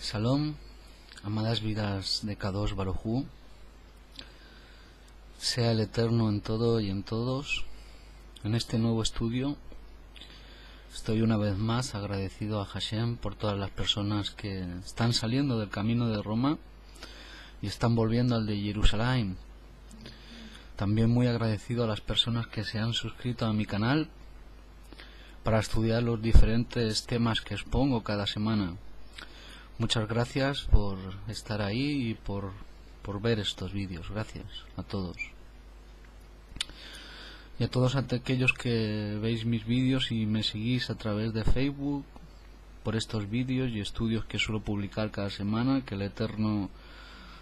Shalom, amadas vidas de Kadosh Baruj Hu, sea el Eterno en todo y en todos. En este nuevo estudio estoy una vez más agradecido a Hashem por todas las personas que están saliendo del camino de Roma y están volviendo al de Jerusalén. También muy agradecido a las personas que se han suscrito a mi canal para estudiar los diferentes temas que expongo cada semana. Muchas gracias por estar ahí y por ver estos vídeos. Gracias a todos. Y a todos aquellos que veis mis vídeos y me seguís a través de Facebook por estos vídeos y estudios que suelo publicar cada semana. Que el Eterno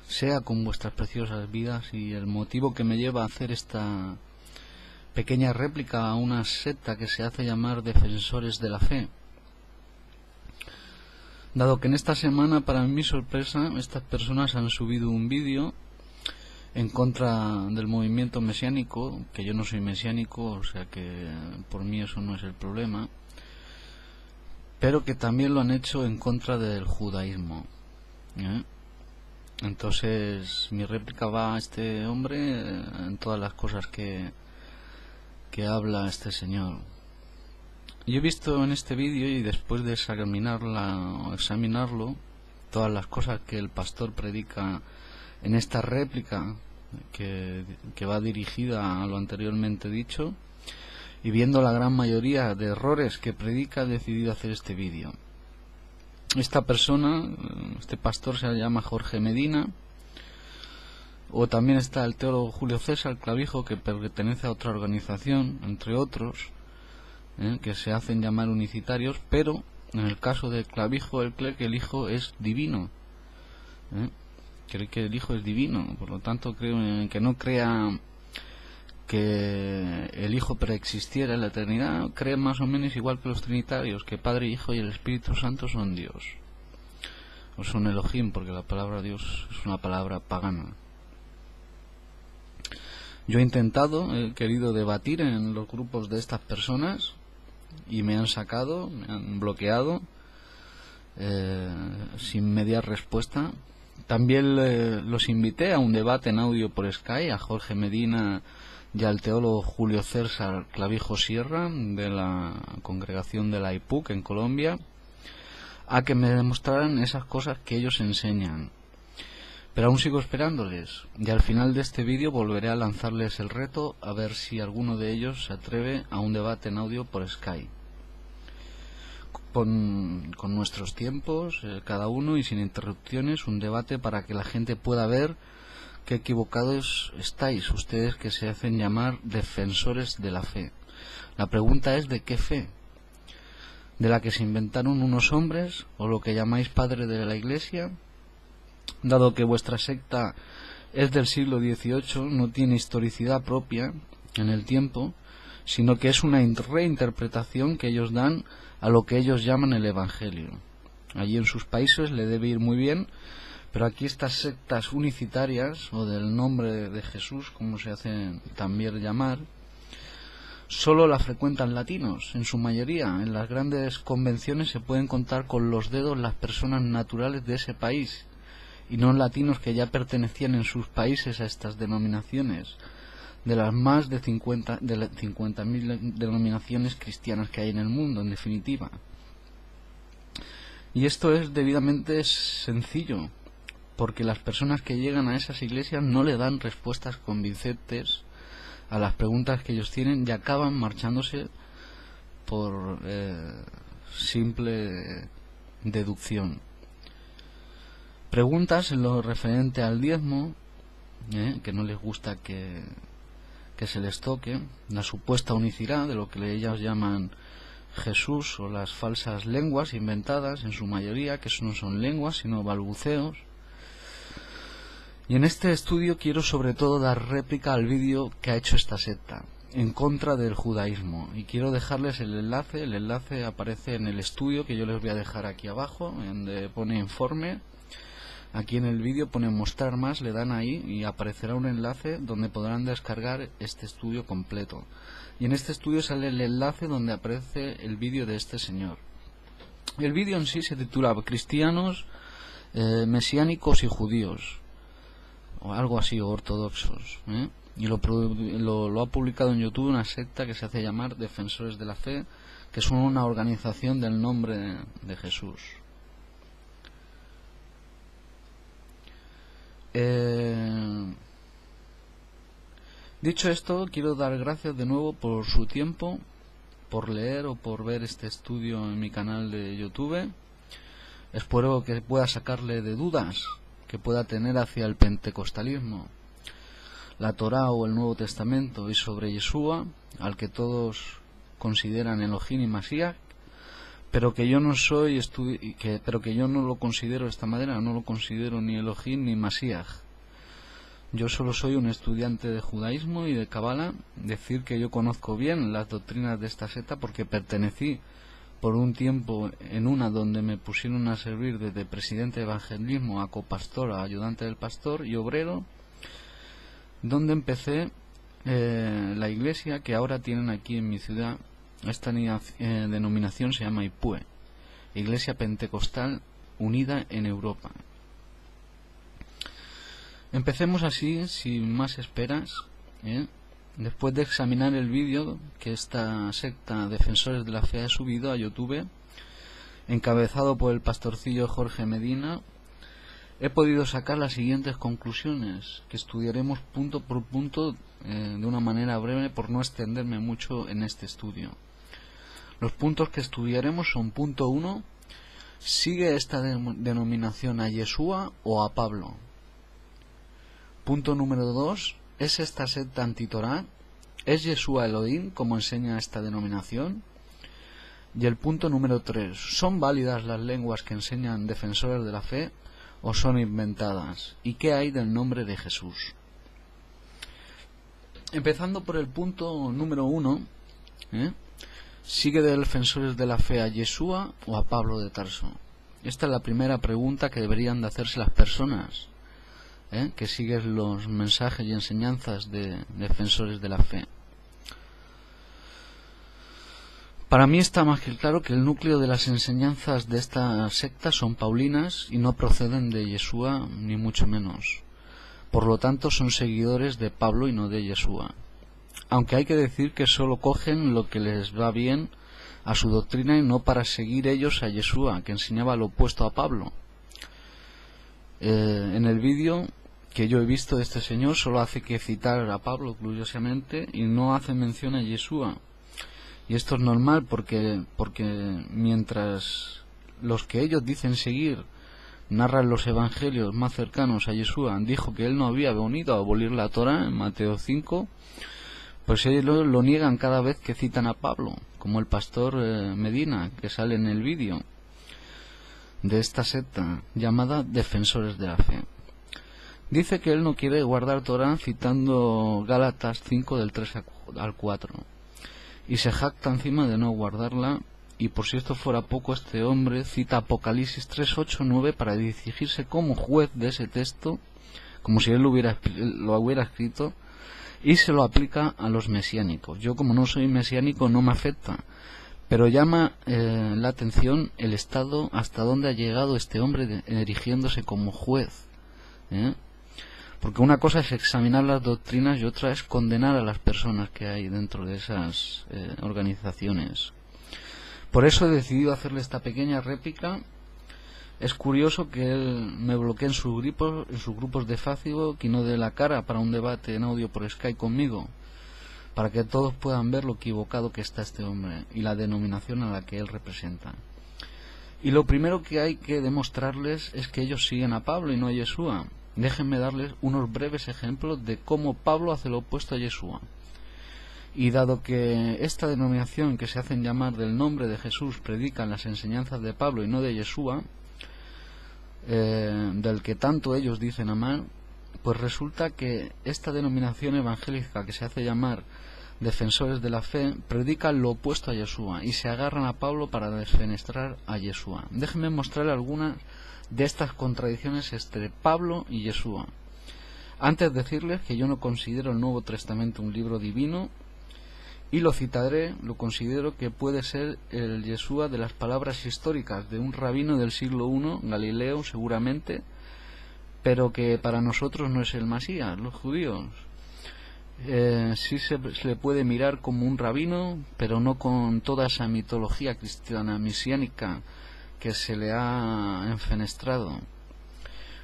sea con vuestras preciosas vidas, y el motivo que me lleva a hacer esta pequeña réplica a una secta que se hace llamar Defensores de la Fe. Dado que en esta semana, para mi sorpresa, estas personas han subido un vídeo en contra del movimiento mesiánico, que yo no soy mesiánico, o sea que por mí eso no es el problema, pero que también lo han hecho en contra del judaísmo. Entonces mi réplica va a este hombre en todas las cosas que habla este señor. Yo he visto en este vídeo, y después de examinarlo, todas las cosas que el pastor predica en esta réplica que va dirigida a lo anteriormente dicho, y viendo la gran mayoría de errores que predica, he decidido hacer este vídeo. Esta persona, este pastor, se llama Jorge Medina, o también está el teólogo Julio César Clavijo, que pertenece a otra organización, entre otros, que se hacen llamar unicitarios, pero en el caso de Clavijo él cree que el Hijo es divino, cree que el Hijo es divino, por lo tanto creo que no crea que el Hijo preexistiera en la eternidad. Cree más o menos igual que los trinitarios, que Padre, Hijo y el Espíritu Santo son Dios, o son Elohim, porque la palabra Dios es una palabra pagana. Yo he querido debatir en los grupos de estas personas, y me han sacado, me han bloqueado sin media respuesta. También los invité a un debate en audio por Skype, a Jorge Medina y al teólogo Julio César Clavijo Sierra, de la congregación de la IPUC en Colombia, a que me demostraran esas cosas que ellos enseñan. Pero aún sigo esperándoles, y al final de este vídeo volveré a lanzarles el reto, a ver si alguno de ellos se atreve a un debate en audio por Skype, con nuestros tiempos, cada uno, y sin interrupciones, un debate para que la gente pueda ver qué equivocados estáis ustedes, que se hacen llamar defensores de la fe. La pregunta es: ¿de qué fe? ¿De la que se inventaron unos hombres, o lo que llamáis padre de la Iglesia? Dado que vuestra secta es del siglo XVIII, no tiene historicidad propia en el tiempo, sino que es una reinterpretación que ellos dan a lo que ellos llaman el Evangelio. Allí en sus países le debe ir muy bien, pero aquí estas sectas unicitarias, o del nombre de Jesús, como se hacen también llamar, solo la frecuentan latinos, en su mayoría. En las grandes convenciones se pueden contar con los dedos las personas naturales de ese país, y no latinos que ya pertenecían en sus países a estas denominaciones, de las más de 50.000 denominaciones cristianas que hay en el mundo, en definitiva. Y esto es debidamente sencillo, porque las personas que llegan a esas iglesias no le dan respuestas convincentes a las preguntas que ellos tienen, y acaban marchándose por simple deducción. Preguntas en lo referente al diezmo, que no les gusta que se les toque, la supuesta unicidad de lo que ellos llaman Jesús, o las falsas lenguas inventadas en su mayoría, que eso no son lenguas sino balbuceos. Y en este estudio quiero sobre todo dar réplica al vídeo que ha hecho esta secta en contra del judaísmo, y quiero dejarles el enlace aparece en el estudio que yo les voy a dejar aquí abajo, donde pone informe. Aquí en el vídeo pone mostrar más, le dan ahí y aparecerá un enlace donde podrán descargar este estudio completo. Y en este estudio sale el enlace donde aparece el vídeo de este señor. El vídeo en sí se titula Cristianos mesiánicos y judíos, o algo así, o ortodoxos, y lo ha publicado en YouTube una secta que se hace llamar Defensores de la Fe, que son una organización del nombre de Jesús. Dicho esto, quiero dar gracias de nuevo por su tiempo, por leer o por ver este estudio en mi canal de YouTube. Espero que pueda sacarle de dudas que pueda tener hacia el pentecostalismo, la Torá o el Nuevo Testamento, y sobre Yeshua, al que todos consideran Elohim y Mashiach, pero que yo no lo considero de esta manera, no lo considero ni Elohim ni Mashiach. Yo solo soy un estudiante de judaísmo y de Kabbalah. Decir que yo conozco bien las doctrinas de esta secta porque pertenecí por un tiempo en una donde me pusieron a servir desde presidente de evangelismo a copastor, a ayudante del pastor y obrero, donde empecé la iglesia que ahora tienen aquí en mi ciudad. Esta denominación se llama IPUE, Iglesia Pentecostal Unida en Europa. Empecemos así, sin más esperas, después de examinar el vídeo que esta secta Defensores de la Fe ha subido a YouTube, encabezado por el pastorcillo Jorge Medina, he podido sacar las siguientes conclusiones, que estudiaremos punto por punto de una manera breve por no extenderme mucho en este estudio. Los puntos que estudiaremos son: punto 1, ¿sigue esta denominación a Yeshua o a Pablo? Punto número 2, ¿es esta secta antitorá? ¿Es Yeshua Elohim, como enseña esta denominación? Y el punto número 3, ¿son válidas las lenguas que enseñan Defensores de la Fe o son inventadas? ¿Y qué hay del nombre de Jesús? Empezando por el punto número 1, ¿sigue de Defensores de la Fe a Yeshua o a Pablo de Tarso? Esta es la primera pregunta que deberían de hacerse las personas que siguen los mensajes y enseñanzas de Defensores de la Fe. Para mí está más que claro que el núcleo de las enseñanzas de esta secta son paulinas y no proceden de Yeshua, ni mucho menos. Por lo tanto, son seguidores de Pablo y no de Yeshua. Aunque hay que decir que solo cogen lo que les va bien a su doctrina y no para seguir ellos a Yeshua, que enseñaba lo opuesto a Pablo. En el vídeo que yo he visto de este señor solo hace que citar a Pablo gloriosamente y no hace mención a Yeshua. Y esto es normal porque mientras los que ellos dicen seguir narran los evangelios más cercanos a Yeshua, dijo que él no había venido a abolir la Torá en Mateo 5, pues ellos lo niegan cada vez que citan a Pablo, como el pastor Medina, que sale en el vídeo de esta secta llamada Defensores de la Fe. Dice que él no quiere guardar Torá citando Gálatas 5 del 3 al 4 y se jacta encima de no guardarla, y por si esto fuera poco, este hombre cita Apocalipsis 3, 8, 9 para dirigirse como juez de ese texto, como si él lo hubiera escrito, y se lo aplica a los mesiánicos. Yo, como no soy mesiánico, no me afecta, pero llama la atención el estado hasta donde ha llegado este hombre erigiéndose como juez, porque una cosa es examinar las doctrinas y otra es condenar a las personas que hay dentro de esas organizaciones. Por eso he decidido hacerle esta pequeña réplica. Es curioso que él me bloquee en sus grupos de Facebook y no dé la cara para un debate en audio por Skype conmigo, para que todos puedan ver lo equivocado que está este hombre y la denominación a la que él representa. Y lo primero que hay que demostrarles es que ellos siguen a Pablo y no a Yeshua. Déjenme darles unos breves ejemplos de cómo Pablo hace lo opuesto a Yeshua. Y dado que esta denominación que se hacen llamar del nombre de Jesús predican las enseñanzas de Pablo y no de Yeshua, del que tanto ellos dicen amar, pues resulta que esta denominación evangélica que se hace llamar Defensores de la Fe predica lo opuesto a Yeshua y se agarran a Pablo para defenestrar a Yeshua. Déjenme mostrarle algunas de estas contradicciones entre Pablo y Yeshua. Antes de decirles que yo no considero el Nuevo Testamento un libro divino, Y lo citaré, lo considero que puede ser el Yeshua de las palabras históricas de un rabino del siglo I, Galileo seguramente, pero que para nosotros no es el Masías, los judíos. Sí se le puede mirar como un rabino, pero no con toda esa mitología cristiana mesiánica que se le ha enfenestrado.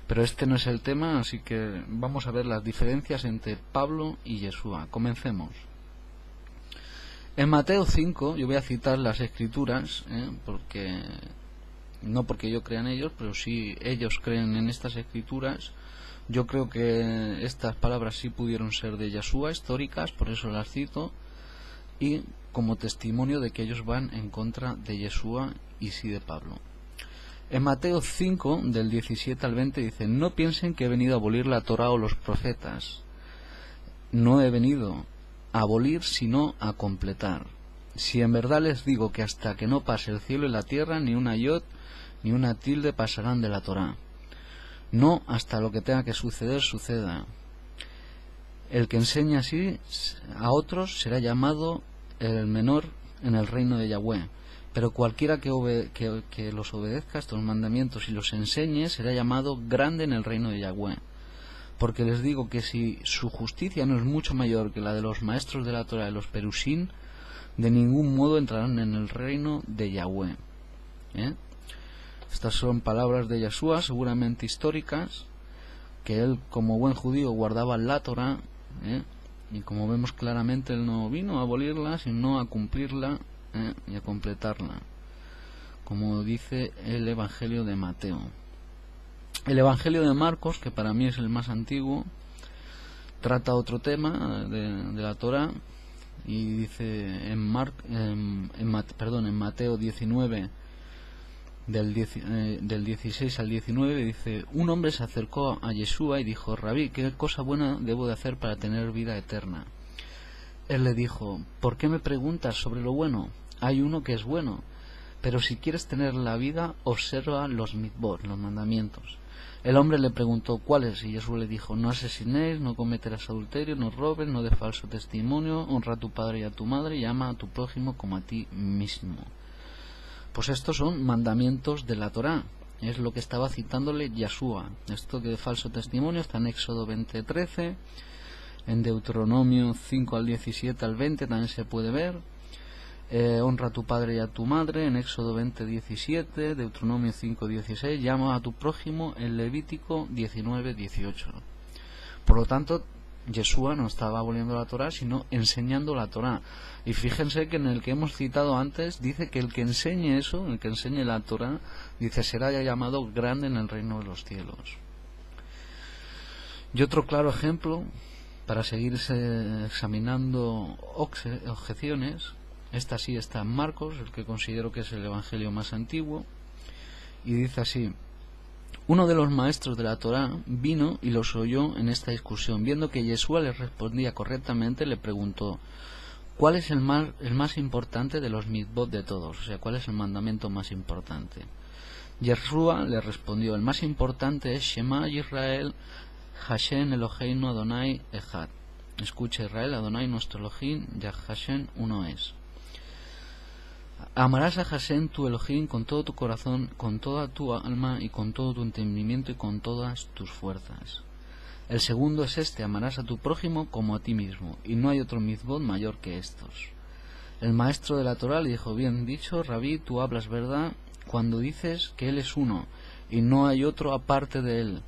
Pero este no es el tema, así que vamos a ver las diferencias entre Pablo y Yeshua. Comencemos. En Mateo 5, yo voy a citar las escrituras, porque no porque yo crea en ellos, pero si ellos creen en estas escrituras, yo creo que estas palabras sí pudieron ser de Yeshua, históricas, por eso las cito, y como testimonio de que ellos van en contra de Yeshua y sí de Pablo. En Mateo 5, del 17 al 20, dice: no piensen que he venido a abolir la Torá o los profetas. No he venido a abolir, sino a completar. Si en verdad les digo que hasta que no pase el cielo y la tierra, ni una yod ni una tilde pasarán de la Torá. No hasta lo que tenga que suceder, suceda. El que enseña así a otros será llamado el menor en el reino de Yahweh. Pero cualquiera que los obedezca estos mandamientos y los enseñe será llamado grande en el reino de Yahweh. Porque les digo que si su justicia no es mucho mayor que la de los maestros de la Torá de los Perushim, de ningún modo entrarán en el reino de Yahweh. Estas son palabras de Yeshua, seguramente históricas, que él como buen judío guardaba la Torá, y como vemos claramente él no vino a abolirla, sino a cumplirla y a completarla, como dice el Evangelio de Mateo. El Evangelio de Marcos, que para mí es el más antiguo, trata otro tema de la Torá, y dice en Mateo 19, del 16 al 19, dice: un hombre se acercó a Yeshua y dijo: Rabí, ¿qué cosa buena debo de hacer para tener vida eterna? Él le dijo: ¿por qué me preguntas sobre lo bueno? Hay uno que es bueno, pero si quieres tener la vida, observa los mitzvot, los mandamientos. El hombre le preguntó: ¿cuáles? Y Yeshua le dijo: no asesinéis, no cometerás adulterio, no robes, no des falso testimonio, honra a tu padre y a tu madre, y ama a tu prójimo como a ti mismo. Pues estos son mandamientos de la Torá, es lo que estaba citándole Yeshua. Esto de falso testimonio está en Éxodo 20:13, en Deuteronomio 5 al 17 al 20 también se puede ver. Honra a tu padre y a tu madre en Éxodo 20:17, Deuteronomio 5:16, llama a tu prójimo en Levítico 19:18. Por lo tanto, Yeshua no estaba aboliendo la Torá, sino enseñando la Torá. Y fíjense que en el que hemos citado antes dice que el que enseñe eso, el que enseñe la Torá, dice será ya llamado grande en el reino de los cielos. Y otro claro ejemplo, para seguir examinando objeciones, esta sí está en Marcos, el que considero que es el evangelio más antiguo, y dice así: uno de los maestros de la Torá vino y los oyó en esta discusión. Viendo que Yeshua les respondía correctamente, le preguntó: ¿cuál es el más importante de los mitzvot de todos? O sea, ¿cuál es el mandamiento más importante? Yeshua le respondió: el más importante es Shema Yisrael, Hashem Eloheinu Adonai Echad. Escucha, Israel, Adonai nuestro Elohim, Yah Hashem uno es. Amarás a Hashem tu Elohim con todo tu corazón, con toda tu alma y con todo tu entendimiento y con todas tus fuerzas. El segundo es este: amarás a tu prójimo como a ti mismo, y no hay otro mitzvot mayor que estos. El maestro de la Torá le dijo: bien dicho, Rabí, tú hablas verdad cuando dices que él es uno y no hay otro aparte de él,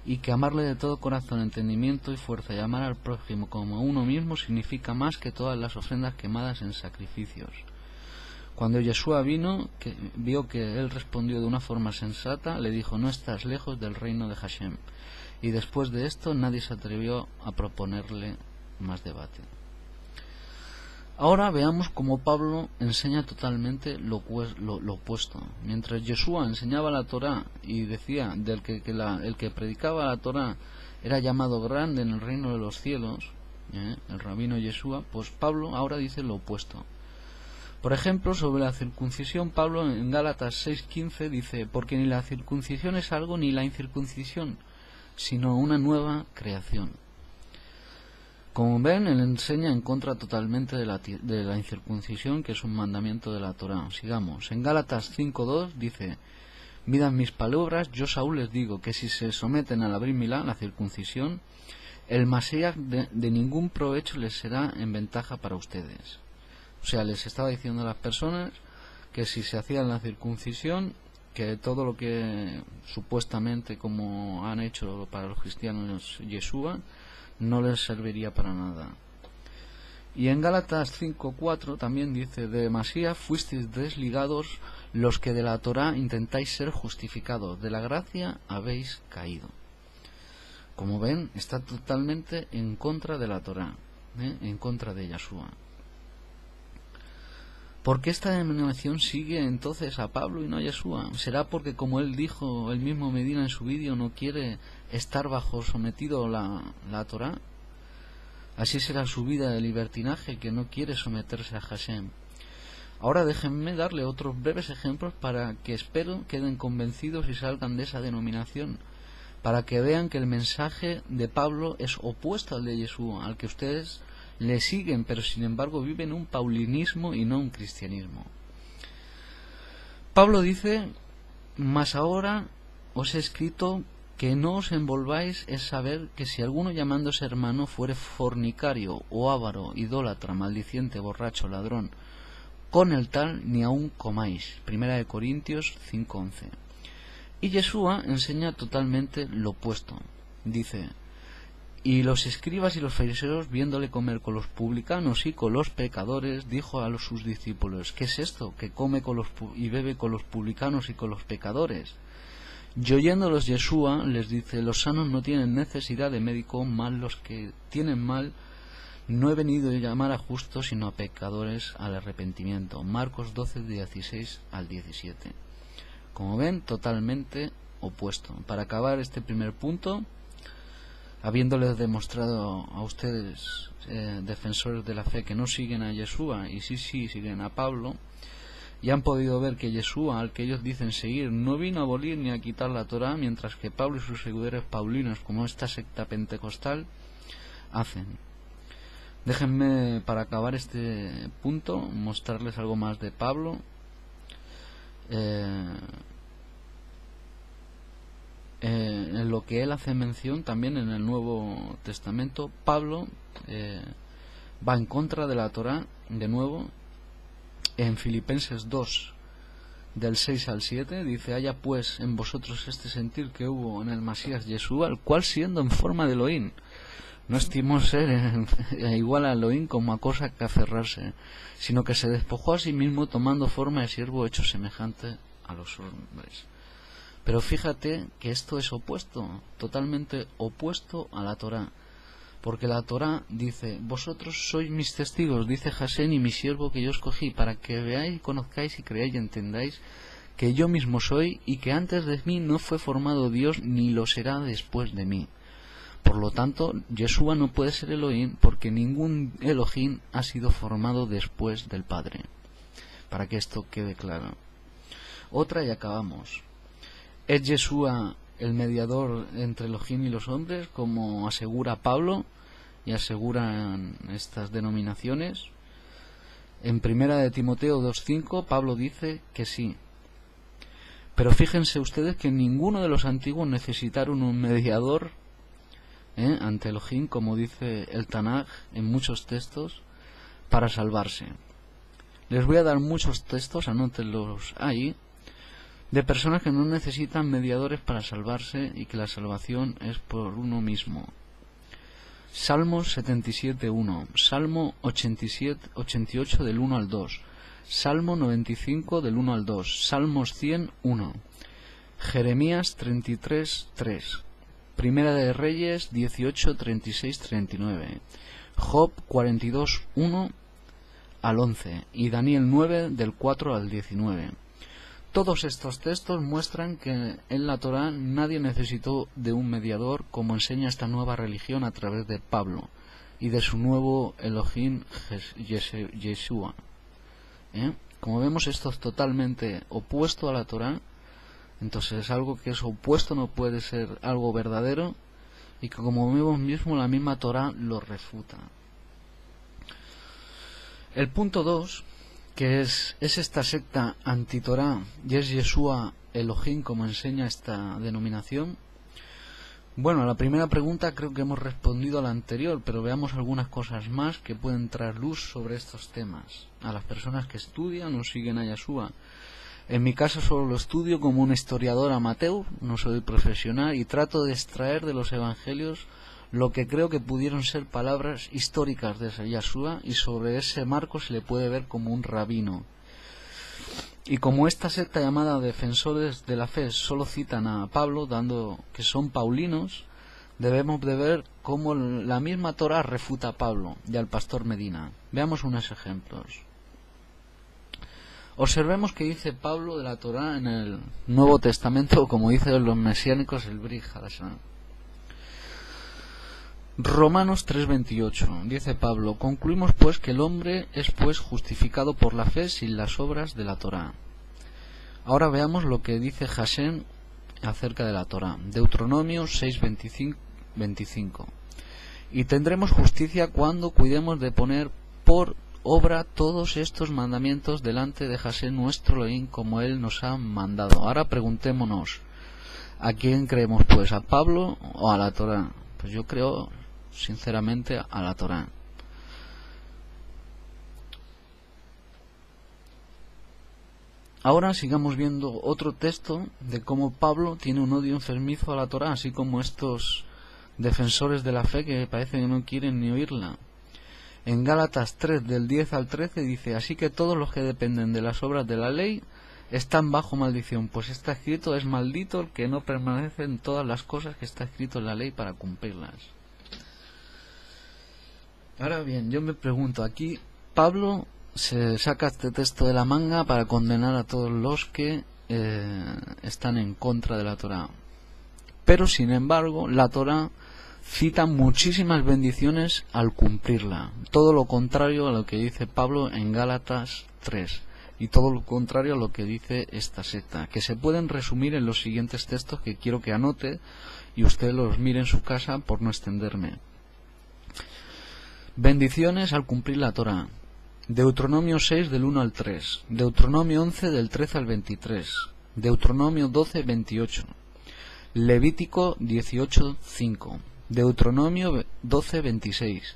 y que amarle de todo corazón, entendimiento y fuerza y amar al prójimo como a uno mismo significa más que todas las ofrendas quemadas en sacrificios. Cuando Yeshua vio que él respondió de una forma sensata, le dijo: no estás lejos del reino de Hashem. Y después de esto nadie se atrevió a proponerle más debate. Ahora veamos cómo Pablo enseña totalmente lo opuesto. Mientras Yeshua enseñaba la Torá y decía el que predicaba la Torá era llamado grande en el reino de los cielos, el rabino Yeshua, pues Pablo ahora dice lo opuesto. Por ejemplo, sobre la circuncisión, Pablo en Gálatas 6:15 dice: porque ni la circuncisión es algo ni la incircuncisión, sino una nueva creación. Como ven, él enseña en contra totalmente de la incircuncisión, que es un mandamiento de la Torá. Sigamos. En Gálatas 5:2 dice: Midan mis palabras, yo Saúl les digo que si se someten al Brit Milá, la circuncisión, el Masías de ningún provecho les será en ventaja para ustedes. O sea, les estaba diciendo a las personas que si se hacían la circuncisión, que todo lo que supuestamente como han hecho para los cristianos Yeshua no les serviría para nada. Y en Gálatas 5:4 también dice: de Masías fuisteis desligados los que de la Torá intentáis ser justificados, de la gracia habéis caído. Como ven, está totalmente en contra de la Torá, en contra de Yeshua. ¿Por qué esta denominación sigue entonces a Pablo y no a Yeshua? ¿Será porque, como él dijo, el mismo Medina en su vídeo, no quiere estar bajo sometido la Torá? Así será su vida de libertinaje, que no quiere someterse a Hashem. Ahora déjenme darle otros breves ejemplos para que espero queden convencidos y salgan de esa denominación, para que vean que el mensaje de Pablo es opuesto al de Yeshua, al que ustedes le siguen, pero sin embargo viven un paulinismo y no un cristianismo. Pablo dice: mas ahora os he escrito que no os envolváis en saber que si alguno llamándose hermano fuere fornicario o avaro, idólatra, maldiciente, borracho, ladrón, con el tal ni aun comáis. 1 Corintios 5:11. Y Yeshua enseña totalmente lo opuesto. Dice: y los escribas y los fariseos, viéndole comer con los publicanos y con los pecadores, dijo a sus discípulos: ¿qué es esto? Que come con y bebe con los publicanos y con los pecadores. Y oyéndolos Yeshua les dice: los sanos no tienen necesidad de médico, mal los que tienen mal. No he venido a llamar a justos, sino a pecadores al arrepentimiento. Marcos 12:16 al 17. Como ven, totalmente opuesto. Para acabar este primer punto, habiéndoles demostrado a ustedes, defensores de la fe, que no siguen a Yeshua y sí siguen a Pablo, y han podido ver que Yeshua, al que ellos dicen seguir, no vino a abolir ni a quitar la Torá, mientras que Pablo y sus seguidores paulinos, como esta secta pentecostal, hacen. Déjenme, para acabar este punto, mostrarles algo más de Pablo. En lo que él hace mención también en el Nuevo Testamento, Pablo va en contra de la Torá, de nuevo, en Filipenses 2, del 6 al 7, dice: haya pues en vosotros este sentir que hubo en el Masías Yeshua, el cual, siendo en forma de Elohim, no estimó ser igual a Elohim como a cosa que aferrarse, sino que se despojó a sí mismo, tomando forma de siervo, hecho semejante a los hombres. Pero fíjate que esto es opuesto, totalmente opuesto a la Torá, porque la Torá dice: vosotros sois mis testigos, dice Hashem, y mi siervo que yo escogí, para que veáis, conozcáis y creáis y entendáis que yo mismo soy, y que antes de mí no fue formado Dios, ni lo será después de mí. Por lo tanto, Yeshua no puede ser Elohim, porque ningún Elohim ha sido formado después del Padre, para que esto quede claro. Otra y acabamos. ¿Es Yeshua el mediador entre Elohim y los hombres, como asegura Pablo y aseguran estas denominaciones? En 1 de Timoteo 2:5 Pablo dice que sí. Pero fíjense ustedes que ninguno de los antiguos necesitaron un mediador ante Elohim, como dice el Tanaj en muchos textos, para salvarse. Les voy a dar muchos textos, anótenlos ahí, de personas que no necesitan mediadores para salvarse y que la salvación es por uno mismo. Salmo 77:1, Salmo 88 del 1 al 2, Salmo 95 del 1 al 2, Salmos 100:1, Jeremías 33:3, Primera de Reyes 18:36-39, Job 42:1 al 11 y Daniel 9 del 4 al 19. Todos estos textos muestran que en la Torá nadie necesitó de un mediador, como enseña esta nueva religión a través de Pablo y de su nuevo Elohim Yeshua. Como vemos, esto es totalmente opuesto a la Torá. Entonces algo que es opuesto no puede ser algo verdadero, y que, como vemos mismo, la misma Torá lo refuta. El punto 2, que es esta secta anti-Torá y es Yeshua Elohim, como enseña esta denominación. Bueno, a la primera pregunta creo que hemos respondido a la anterior, pero veamos algunas cosas más que pueden traer luz sobre estos temas a las personas que estudian o siguen a Yeshua. En mi caso solo lo estudio como un historiador amateur, no soy profesional, y trato de extraer de los evangelios lo que creo que pudieron ser palabras históricas de Yeshua, y sobre ese marco se le puede ver como un rabino. Y como esta secta llamada Defensores de la Fe solo citan a Pablo, dando que son paulinos, debemos de ver cómo la misma Torá refuta a Pablo y al pastor Medina. Veamos unos ejemplos. Observemos que dice Pablo de la Torá en el Nuevo Testamento, como dicen los mesiánicos, el Brit Hadashah. Romanos 3:28, dice Pablo: concluimos pues que el hombre es pues justificado por la fe sin las obras de la Torá. Ahora veamos lo que dice Hashem acerca de la Torá. Deuteronomio 6:25. Y tendremos justicia cuando cuidemos de poner por obra todos estos mandamientos delante de Hashem nuestro Elohim, como él nos ha mandado. Ahora preguntémonos, ¿a quién creemos pues? ¿A Pablo o a la Torá? Pues yo creo sinceramente a la Torá. Ahora sigamos viendo otro texto de cómo Pablo tiene un odio enfermizo a la Torá, así como estos defensores de la fe que parece que no quieren ni oírla. En Gálatas 3 del 10 al 13 dice: así que todos los que dependen de las obras de la ley están bajo maldición, pues está escrito: es maldito el que no permanece en todas las cosas que está escrito en la ley para cumplirlas. Ahora bien, yo me pregunto, aquí Pablo se saca este texto de la manga para condenar a todos los que están en contra de la Torá. Pero sin embargo, la Torá cita muchísimas bendiciones al cumplirla. Todo lo contrario a lo que dice Pablo en Gálatas 3. Y todo lo contrario a lo que dice esta secta, que se pueden resumir en los siguientes textos que quiero que anote y usted los mire en su casa por no extenderme. Bendiciones al cumplir la Torá. Deuteronomio 6 del 1 al 3, Deuteronomio 11 del 13 al 23, Deuteronomio 12, 28, Levítico 18, 5, Deuteronomio 12, 26,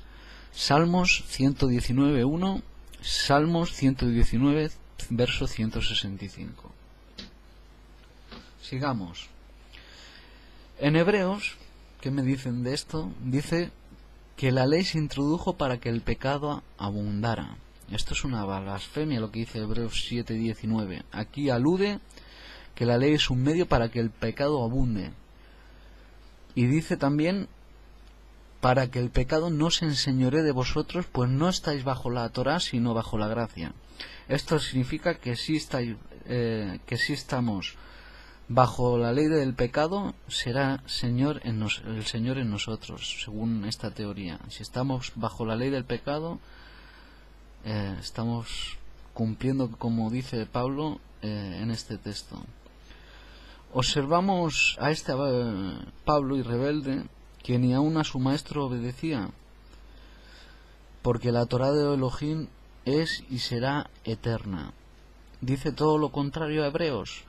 Salmos 119, 1, Salmos 119, verso 165. Sigamos. En Hebreos, ¿qué me dicen de esto? Dice que la ley se introdujo para que el pecado abundara. Esto es una blasfemia lo que dice Hebreos 7:19. Aquí alude que la ley es un medio para que el pecado abunde. Y dice también: para que el pecado no se enseñoree de vosotros, pues no estáis bajo la Torá, sino bajo la gracia. Esto significa que si estamos bajo la ley del pecado, será el Señor en nosotros, según esta teoría. Si estamos bajo la ley del pecado, estamos cumpliendo, como dice Pablo en este texto. Observamos a este Pablo y rebelde, que ni aun a su maestro obedecía, porque la Torá de Elohim es y será eterna. Dice todo lo contrario a Hebreos.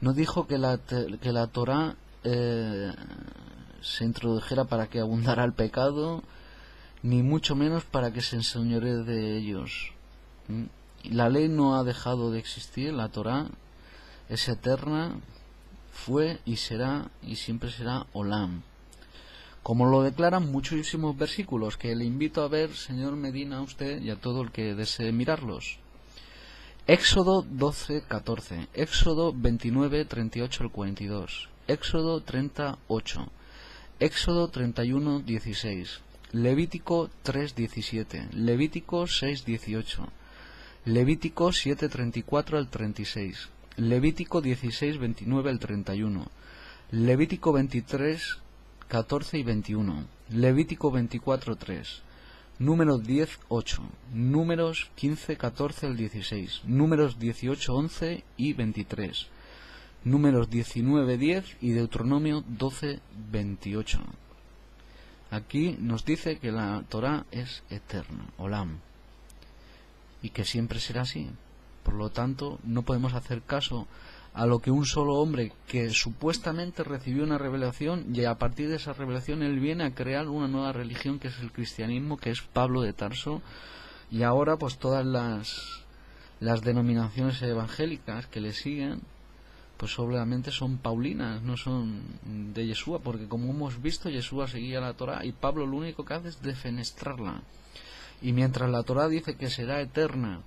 No dijo que la Torá se introdujera para que abundara el pecado, ni mucho menos para que se enseñoree de ellos. La ley no ha dejado de existir, la Torá es eterna, fue y será y siempre será Olam. Como lo declaran muchísimos versículos que le invito a ver, señor Medina, a usted y a todo el que desee mirarlos. Éxodo 12:14, Éxodo 29:38 al 42, Éxodo 30:8, Éxodo 31:16, Levítico 3:17, Levítico 6:18, Levítico 7:34 al 36, Levítico 16:29 al 31, Levítico 23:14 y 21, Levítico 24:3, Números 10:8, Números 15:14 al 16, Números 18:11 y 23, Números 19:10 y Deuteronomio 12:28. Aquí nos dice que la Torá es eterna, Olam, y que siempre será así. Por lo tanto, no podemos hacer caso a lo que un solo hombre que supuestamente recibió una revelación, y a partir de esa revelación él viene a crear una nueva religión que es el cristianismo, que es Pablo de Tarso, y ahora pues todas las denominaciones evangélicas que le siguen pues obviamente son paulinas, no son de Yeshua, porque como hemos visto, Yeshua seguía la Torá y Pablo lo único que hace es defenestrarla. Y mientras la Torá dice que será eterna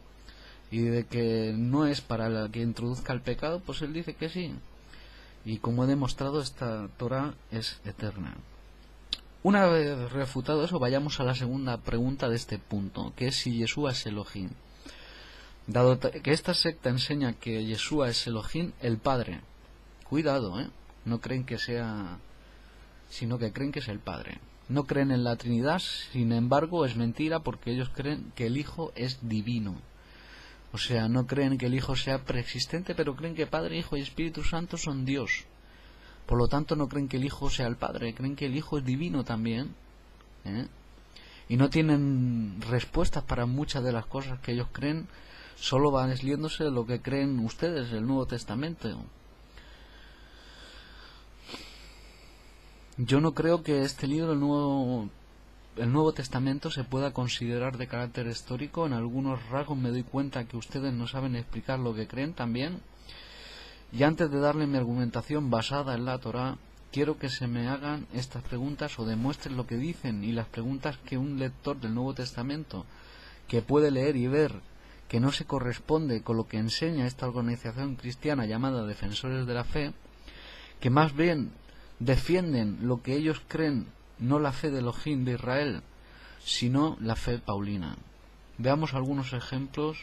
y de que no es para la que introduzca el pecado, pues él dice que sí. Y como he demostrado, esta Torá es eterna. Una vez refutado eso, vayamos a la segunda pregunta de este punto, que es si Yeshua es Elohim. Dado que esta secta enseña que Yeshua es Elohim, el Padre. Cuidado, no creen que sea, sino que creen que es el Padre. No creen en la Trinidad, sin embargo es mentira, porque ellos creen que el Hijo es divino. O sea, no creen que el Hijo sea preexistente, pero creen que Padre, Hijo y Espíritu Santo son Dios. Por lo tanto no creen que el Hijo sea el Padre, creen que el Hijo es divino también. Y no tienen respuestas para muchas de las cosas que ellos creen. Solo van desliéndose de lo que creen ustedes, el Nuevo Testamento. Yo no creo que este libro, el Nuevo Testamento, se pueda considerar de carácter histórico. En algunos rasgos me doy cuenta que ustedes no saben explicar lo que creen también. Y antes de darle mi argumentación basada en la Torá, quiero que se me hagan estas preguntas o demuestren lo que dicen, y las preguntas que un lector del Nuevo Testamento, que puede leer y ver que no se corresponde con lo que enseña esta organización cristiana llamada Defensores de la Fe, que más bien defienden lo que ellos creen, no la fe de Elohim de Israel, sino la fe paulina. Veamos algunos ejemplos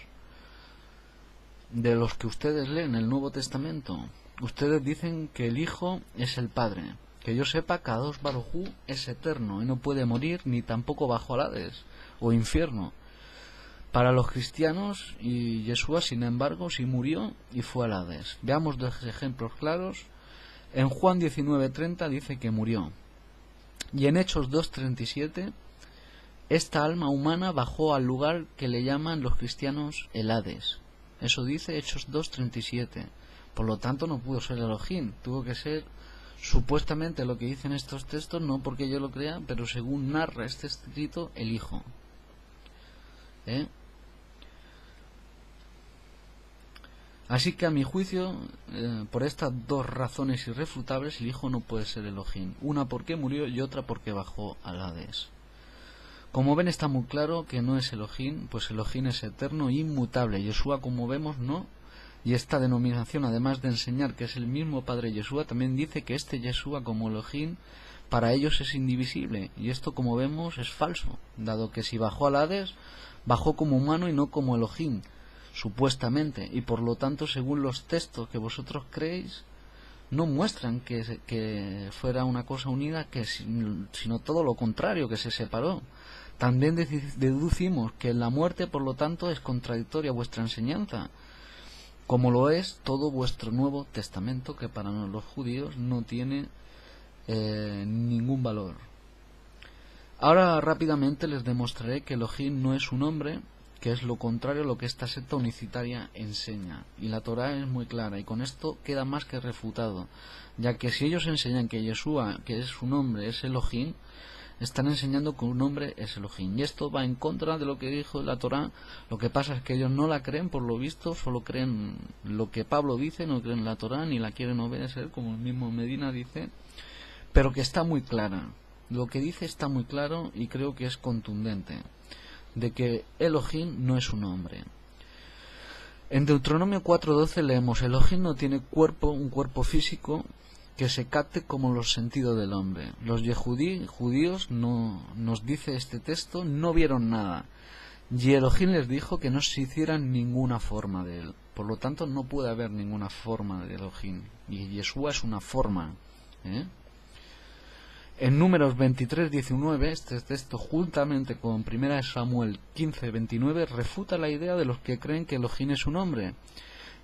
de los que ustedes leen en el Nuevo Testamento. Ustedes dicen que el Hijo es el Padre. Que yo sepa, Kadosh Baruj Hu es eterno y no puede morir, ni tampoco bajo al Hades o infierno. Para los cristianos, y Yeshua, sin embargo, sí murió y fue al Hades. Veamos dos ejemplos claros. En Juan 19:30 dice que murió. Y en Hechos 2:37, esta alma humana bajó al lugar que le llaman los cristianos el Hades. Eso dice Hechos 2:37. Por lo tanto no pudo ser Elohim, tuvo que ser supuestamente lo que dicen estos textos, no porque yo lo crea, pero según narra este escrito, el Hijo. Así que a mi juicio, por estas dos razones irrefutables, el Hijo no puede ser Elohim. Una porque murió y otra porque bajó al Hades. Como ven, está muy claro que no es Elohim, pues Elohim es eterno e inmutable. Yeshua, como vemos, no. Y esta denominación, además de enseñar que es el mismo Padre Yeshua, también dice que este Yeshua como Elohim para ellos es indivisible. Y esto, como vemos, es falso, dado que si bajó al Hades, bajó como humano y no como Elohim, supuestamente. Y por lo tanto, según los textos que vosotros creéis, no muestran que fuera una cosa unida, sino todo lo contrario, que se separó. También deducimos que la muerte, por lo tanto, es contradictoria a vuestra enseñanza, como lo es todo vuestro Nuevo Testamento, que para los judíos no tiene ningún valor. Ahora rápidamente les demostraré que Elohim no es un hombre, que es lo contrario a lo que esta secta unicitaria enseña. Y la Torá es muy clara, y con esto queda más que refutado, ya que si ellos enseñan que Yeshua, que es un hombre, es Elohim, están enseñando que un hombre es Elohim. Y esto va en contra de lo que dijo la Torá. Lo que pasa es que ellos no la creen, por lo visto, solo creen lo que Pablo dice, no creen la Torá, ni la quieren obedecer, como el mismo Medina dice, pero que está muy clara. Lo que dice está muy claro y creo que es contundente, de que Elohim no es un hombre. En Deuteronomio 4:12 leemos: Elohim no tiene un cuerpo físico que se capte como los sentidos del hombre. Los judíos, no nos dice este texto, no vieron nada. Y Elohim les dijo que no se hicieran ninguna forma de él. Por lo tanto, no puede haber ninguna forma de Elohim. Y Yeshua es una forma. En Números 23:19, este texto, juntamente con 1 Samuel 15:29, refuta la idea de los que creen que Elohim es un hombre,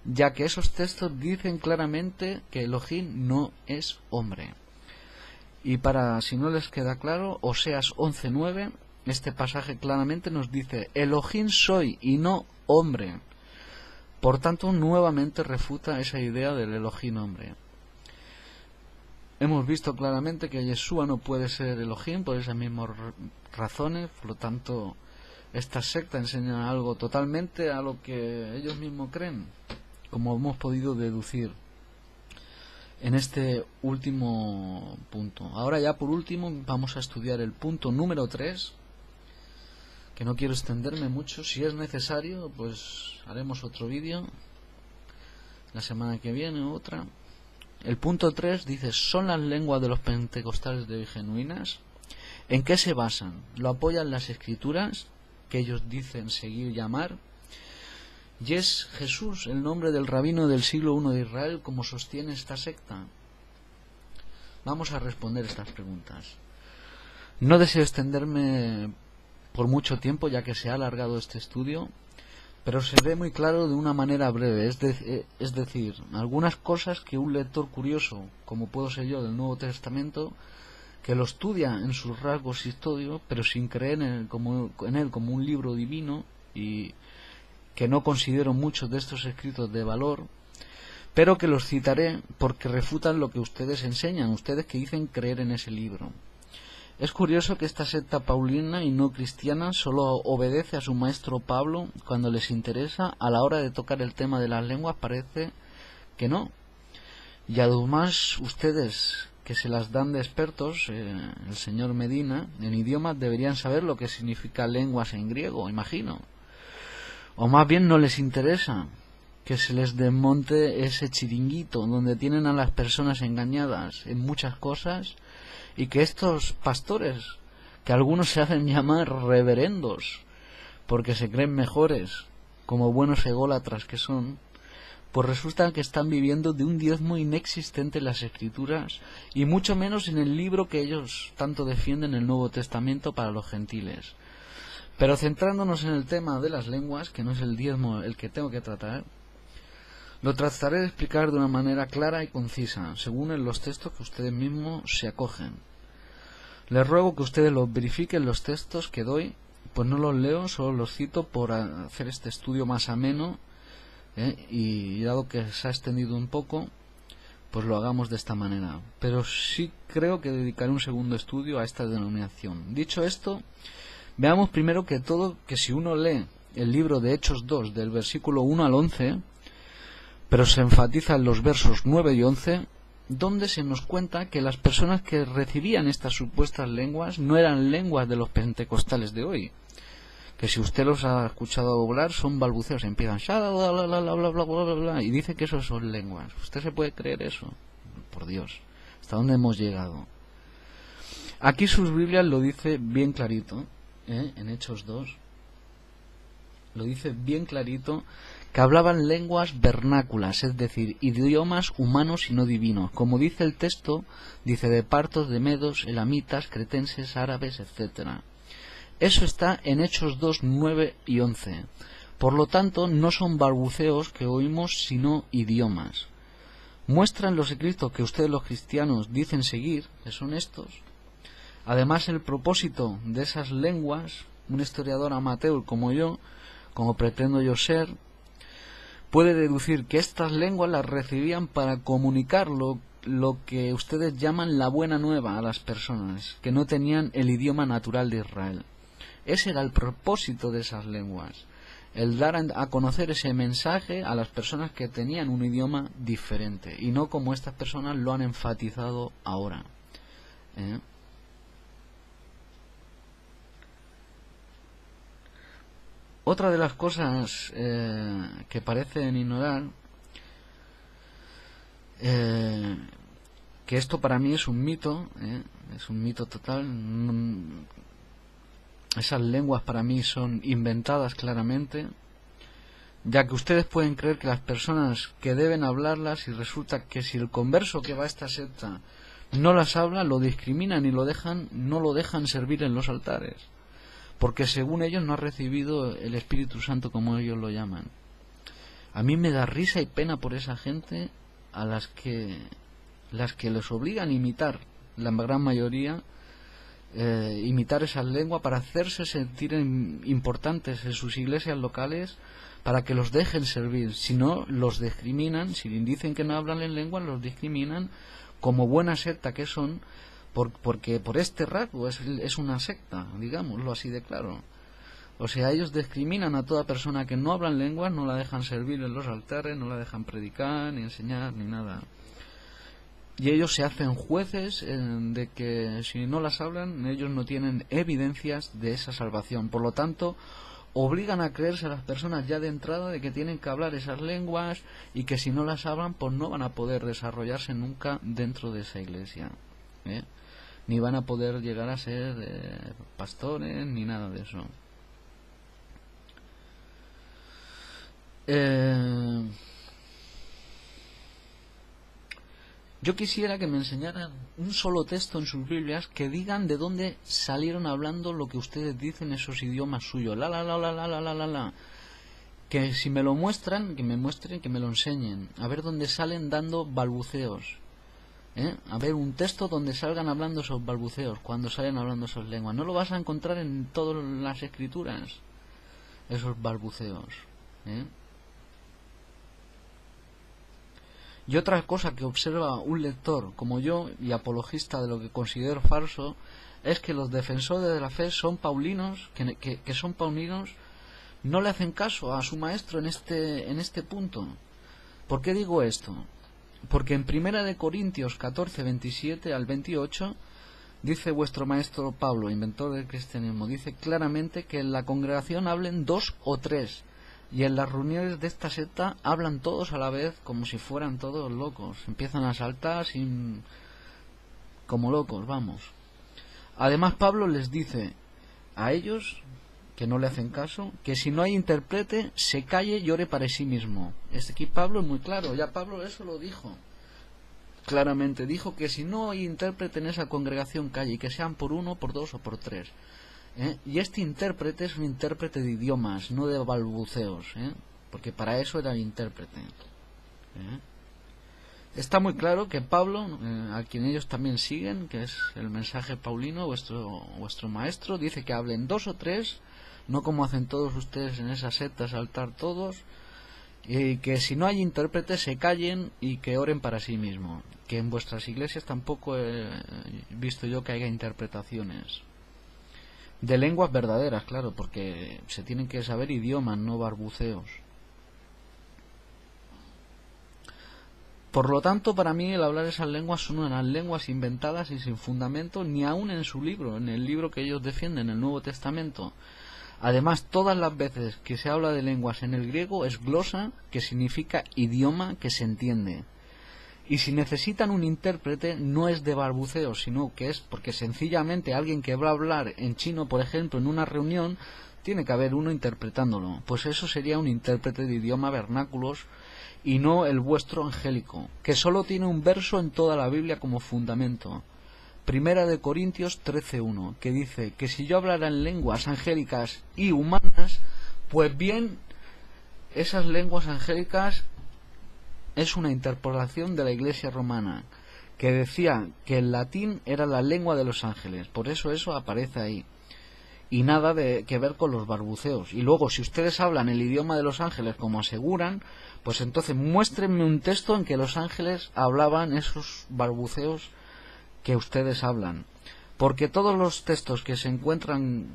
ya que esos textos dicen claramente que Elohim no es hombre. Y para, si no les queda claro, Oseas 11:9, este pasaje claramente nos dice: Elohim soy y no hombre. Por tanto, nuevamente refuta esa idea del Elohim hombre. Hemos visto claramente que Yeshua no puede ser Elohim por esas mismas razones. Por lo tanto, esta secta enseña algo totalmente a lo que ellos mismos creen, como hemos podido deducir en este último punto. Ahora ya por último vamos a estudiar el punto número 3, que no quiero extenderme mucho. Si es necesario, pues haremos otro vídeo la semana que viene o otra. El punto 3 dice: ¿son las lenguas de los pentecostales de hoy genuinas? ¿En qué se basan? ¿Lo apoyan las escrituras, que ellos dicen seguir y amar? ¿Y es Jesús el nombre del rabino del siglo I de Israel, como sostiene esta secta? Vamos a responder estas preguntas. No deseo extenderme por mucho tiempo, ya que se ha alargado este estudio, pero se ve muy claro de una manera breve, es decir, algunas cosas que un lector curioso, como puedo ser yo, del Nuevo Testamento, que lo estudia en sus rasgos históricos, pero sin creer en él como un libro divino, y que no considero muchos de estos escritos de valor, pero que los citaré porque refutan lo que ustedes enseñan, ustedes que dicen creer en ese libro. Es curioso que esta secta paulina y no cristiana solo obedece a su maestro Pablo cuando les interesa. A la hora de tocar el tema de las lenguas parece que no. Y además ustedes, que se las dan de expertos, el señor Medina, en idiomas, deberían saber lo que significa lenguas en griego, imagino. O más bien no les interesa que se les desmonte ese chiringuito donde tienen a las personas engañadas en muchas cosas, y que estos pastores, que algunos se hacen llamar reverendos porque se creen mejores, como buenos ególatras que son, pues resulta que están viviendo de un diezmo inexistente en las escrituras, y mucho menos en el libro que ellos tanto defienden, el Nuevo Testamento para los gentiles. Pero centrándonos en el tema de las lenguas, que no es el diezmo el que tengo que tratar, lo trataré de explicar de una manera clara y concisa, según en los textos que ustedes mismos se acogen. Les ruego que ustedes los verifiquen los textos que doy, pues no los leo, solo los cito por hacer este estudio más ameno, y dado que se ha extendido un poco, pues lo hagamos de esta manera. Pero sí creo que dedicaré un segundo estudio a esta denominación. Dicho esto, veamos primero que si uno lee el libro de Hechos 2, del versículo 1 al 11, pero se enfatiza en los versos 9 y 11, donde se nos cuenta que las personas que recibían estas supuestas lenguas no eran lenguas de los pentecostales de hoy, que si usted los ha escuchado hablar son balbuceos, empiezan bla bla bla bla bla bla bla, y dice que eso son lenguas. ¿Usted se puede creer eso? Por Dios, ¿hasta dónde hemos llegado? Aquí sus Biblias lo dice bien clarito, en Hechos 2 lo dice bien clarito, que hablaban lenguas vernáculas, es decir, idiomas humanos y no divinos. Como dice el texto, dice de partos, de medos, elamitas, cretenses, árabes, etc. Eso está en Hechos 2, 9 y 11. Por lo tanto, no son balbuceos que oímos, sino idiomas. Muestran los escritos que ustedes los cristianos dicen seguir, que son estos. Además, el propósito de esas lenguas, un historiador amateur como yo, como pretendo yo ser, puede deducir que estas lenguas las recibían para comunicar lo que ustedes llaman la buena nueva a las personas que no tenían el idioma natural de Israel. Ese era el propósito de esas lenguas, el dar a conocer ese mensaje a las personas que tenían un idioma diferente, y no como estas personas lo han enfatizado ahora. Otra de las cosas que parecen ignorar, que esto para mí es un mito total. Esas lenguas para mí son inventadas claramente, ya que ustedes pueden creer que las personas que deben hablarlas, y resulta que si el converso que va a esta secta no las habla, lo discriminan y no lo dejan servir en los altares, porque según ellos no ha recibido el Espíritu Santo, como ellos lo llaman. A mí me da risa y pena por esa gente a las que les obligan a imitar la gran mayoría, imitar esa lengua para hacerse sentir importantes en sus iglesias locales, para que los dejen servir. Si no, los discriminan. Si dicen que no hablan en lengua, los discriminan como buena secta que son, porque por este rasgo es una secta, digámoslo así de claro. O sea, ellos discriminan a toda persona que no habla en lengua, no la dejan servir en los altares, no la dejan predicar, ni enseñar, ni nada. Y ellos se hacen jueces de que si no las hablan, ellos no tienen evidencias de esa salvación. Por lo tanto, obligan a creerse a las personas ya de entrada de que tienen que hablar esas lenguas, y que si no las hablan, pues no van a poder desarrollarse nunca dentro de esa iglesia, ni van a poder llegar a ser pastores, ni nada de eso. Yo quisiera que me enseñaran un solo texto en sus Biblias que digan de dónde salieron hablando lo que ustedes dicen, esos idiomas suyos, la. Que si me lo muestran, que me muestren, que me lo enseñen, a ver dónde salen dando balbuceos, a ver un texto donde salgan hablando esos balbuceos, cuando salen hablando esas lenguas. No lo vas a encontrar en todas las escrituras, esos balbuceos, Y otra cosa que observa un lector como yo y apologista de lo que considero falso es que los defensores de la fe son paulinos, que son paulinos, no le hacen caso a su maestro en este punto. ¿Por qué digo esto? Porque en 1 Corintios 14, 27 al 28 dice vuestro maestro Pablo, inventor del cristianismo, dice claramente que en la congregación hablen 2 o 3. Y en las reuniones de esta secta hablan todos a la vez como si fueran todos locos. Empiezan a saltar como locos, vamos. Además, Pablo les dice a ellos, que no le hacen caso, que si no hay intérprete, se calle y ore para sí mismo. Aquí Pablo es muy claro, ya Pablo eso lo dijo. Claramente dijo que si no hay intérprete en esa congregación, calle, y que sean por 1, por 2 o por 3. Y este intérprete es un intérprete de idiomas, no de balbuceos, porque para eso era el intérprete. Está muy claro que Pablo, a quien ellos también siguen, que es el mensaje paulino, vuestro maestro, dice que hablen 2 o 3, no como hacen todos ustedes en esas sectas, saltar todos, y que si no hay intérprete se callen y que oren para sí mismos. Que en vuestras iglesias tampoco he visto yo que haya interpretaciones de lenguas verdaderas, claro, porque se tienen que saber idiomas, no balbuceos. Por lo tanto, para mí el hablar esas lenguas son unas lenguas inventadas y sin fundamento, ni aún en su libro, en el libro que ellos defienden, el Nuevo Testamento. Además, todas las veces que se habla de lenguas en el griego es glosa, que significa idioma que se entiende. Y si necesitan un intérprete, no es de balbuceo, sino que es porque sencillamente alguien que va a hablar en chino, por ejemplo, en una reunión, tiene que haber uno interpretándolo. Pues eso sería un intérprete de idioma vernáculos y no el vuestro angélico, que solo tiene un verso en toda la Biblia como fundamento. 1 Corintios 13:1, que dice que si yo hablara en lenguas angélicas y humanas, pues bien, esas lenguas angélicas es una interpolación de la Iglesia romana, que decía que el latín era la lengua de los ángeles. Por eso aparece ahí. Y nada que ver con los balbuceos. Y luego, si ustedes hablan el idioma de los ángeles como aseguran, pues entonces muéstrenme un texto en que los ángeles hablaban esos balbuceos que ustedes hablan. Porque todos los textos que se encuentran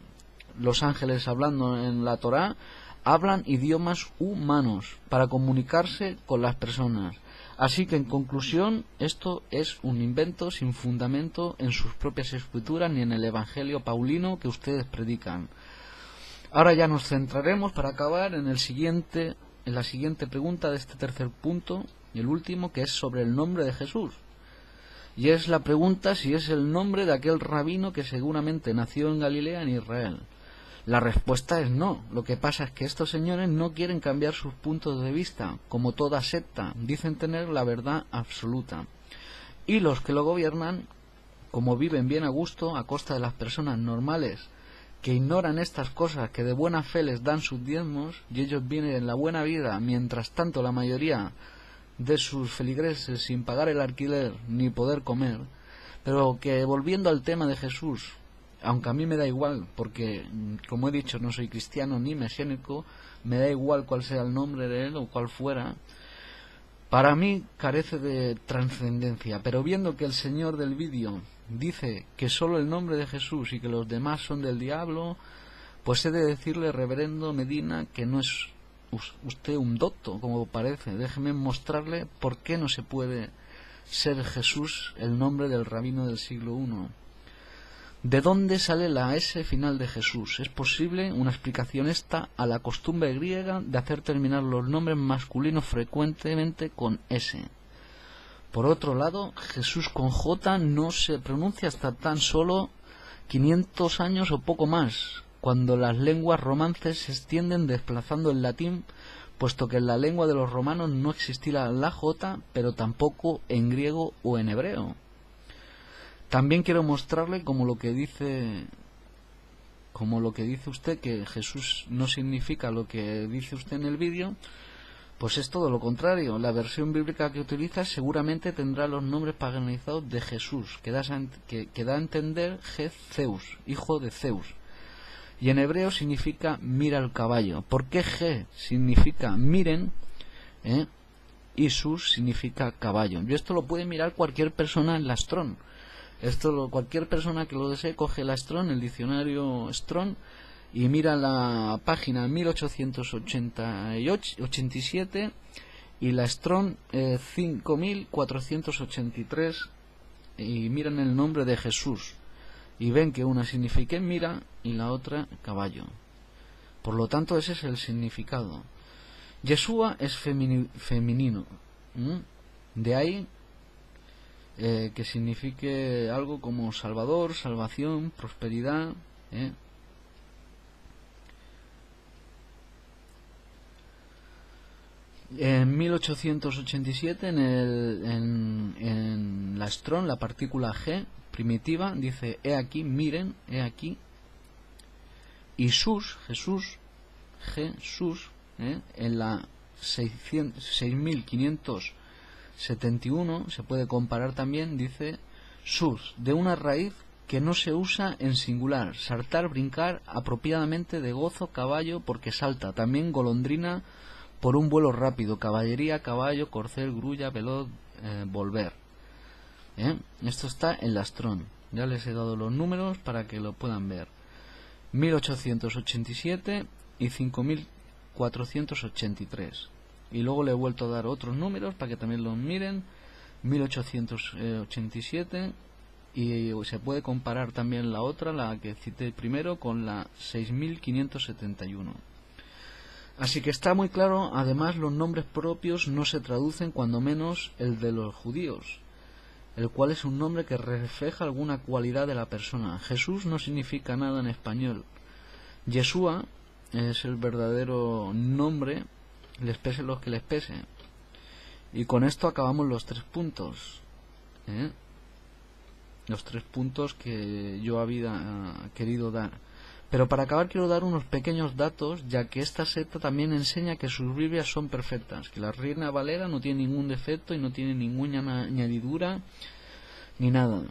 los ángeles hablando en la Torá hablan idiomas humanos para comunicarse con las personas. Así que en conclusión, esto es un invento sin fundamento en sus propias escrituras ni en el Evangelio paulino que ustedes predican. Ahora ya nos centraremos para acabar en la siguiente pregunta de este tercer punto y el último, que es sobre el nombre de Jesús. Y es la pregunta si es el nombre de aquel rabino que seguramente nació en Galilea, en Israel. La respuesta es no. Lo que pasa es que estos señores no quieren cambiar sus puntos de vista, como toda secta. Dicen tener la verdad absoluta. Y los que lo gobiernan, como viven bien a gusto a costa de las personas normales que ignoran estas cosas, que de buena fe les dan sus diezmos, y ellos vienen en la buena vida, mientras tanto la mayoría de sus feligreses sin pagar el alquiler ni poder comer, Pero que volviendo al tema de Jesús, aunque a mí me da igual, porque como he dicho no soy cristiano ni mesiánico, me da igual cuál sea el nombre de él o cuál fuera, para mí carece de trascendencia. Pero viendo que el señor del vídeo dice que solo el nombre de Jesús y que los demás son del diablo, pues he de decirle, reverendo Medina, que no es usted un docto, como parece. Déjeme mostrarle por qué no se puede ser Jesús el nombre del rabino del siglo I. ¿De dónde sale la S final de Jesús? Es posible una explicación esta a la costumbre griega de hacer terminar los nombres masculinos frecuentemente con S. Por otro lado, Jesús con J no se pronuncia hasta tan solo 500 años o poco más, cuando las lenguas romances se extienden desplazando el latín, puesto que en la lengua de los romanos no existía la J, pero tampoco en griego o en hebreo. También quiero mostrarle como lo que dice usted, que Jesús no significa lo que dice usted en el vídeo, pues es todo lo contrario. La versión bíblica que utiliza seguramente tendrá los nombres paganizados de Jesús, que da a entender Zeus, hijo de Zeus. Y en hebreo significa mira el caballo. ¿Por qué G significa miren? Y Sus significa caballo. Y esto lo puede mirar cualquier persona en la Strong. Cualquier persona que lo desee coge la Strong, el diccionario Strong, y mira la página 1887 y la Strong 5483 y miran el nombre de Jesús y ven que una significa mira y la otra caballo. Por lo tanto, ese es el significado. Yeshua es femenino. De ahí que signifique algo como Salvador, salvación, prosperidad. En 1887 en la Strong, la partícula G primitiva dice he aquí, miren, he aquí. Y Sus, Jesús, Jesús, en la 6571 se puede comparar también, dice Sus, de una raíz que no se usa en singular, saltar, brincar, apropiadamente de gozo, caballo, porque salta, también golondrina, por un vuelo rápido, caballería, caballo, corcel, grulla, veloz, volver. Esto está en la Strong. Ya les he dado los números para que lo puedan ver. 1887 y 5483. Y luego le he vuelto a dar otros números para que también los miren. 1887 y se puede comparar también la otra, la que cité primero, con la 6571. Así que está muy claro. Además, los nombres propios no se traducen, cuando menos el de los judíos, el cual es un nombre que refleja alguna cualidad de la persona. Jesús no significa nada en español. Yeshua es el verdadero nombre, les pese los que les pese. Y con esto acabamos los 3 puntos. Los 3 puntos que yo había querido dar. Pero para acabar quiero dar unos pequeños datos, ya que esta secta también enseña que sus Biblias son perfectas, que la Reina Valera no tiene ningún defecto y no tiene ninguna añadidura ni nada.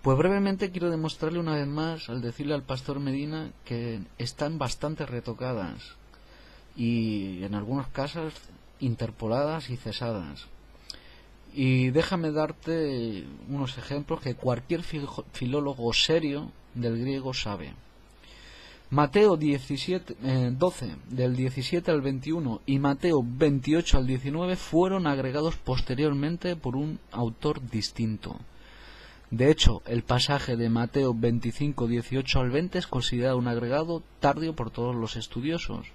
Pues brevemente quiero demostrarle una vez más, al decirle al pastor Medina, que están bastante retocadas y en algunos casos interpoladas y cesadas. Y déjame darte unos ejemplos que cualquier filólogo serio del griego sabe. Mateo 12, del 17 al 21, y Mateo 28 al 19 fueron agregados posteriormente por un autor distinto. De hecho, el pasaje de Mateo 25, 18 al 20 es considerado un agregado tardío por todos los estudiosos,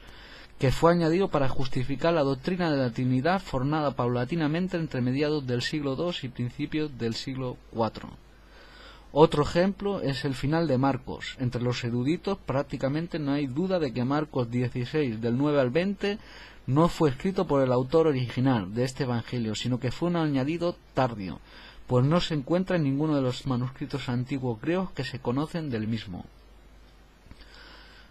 que fue añadido para justificar la doctrina de la Trinidad formada paulatinamente entre mediados del siglo II y principios del siglo IV. Otro ejemplo es el final de Marcos. Entre los eruditos prácticamente no hay duda de que Marcos 16, del 9 al 20, no fue escrito por el autor original de este evangelio, sino que fue un añadido tardío, pues no se encuentra en ninguno de los manuscritos antiguos griegos que se conocen del mismo.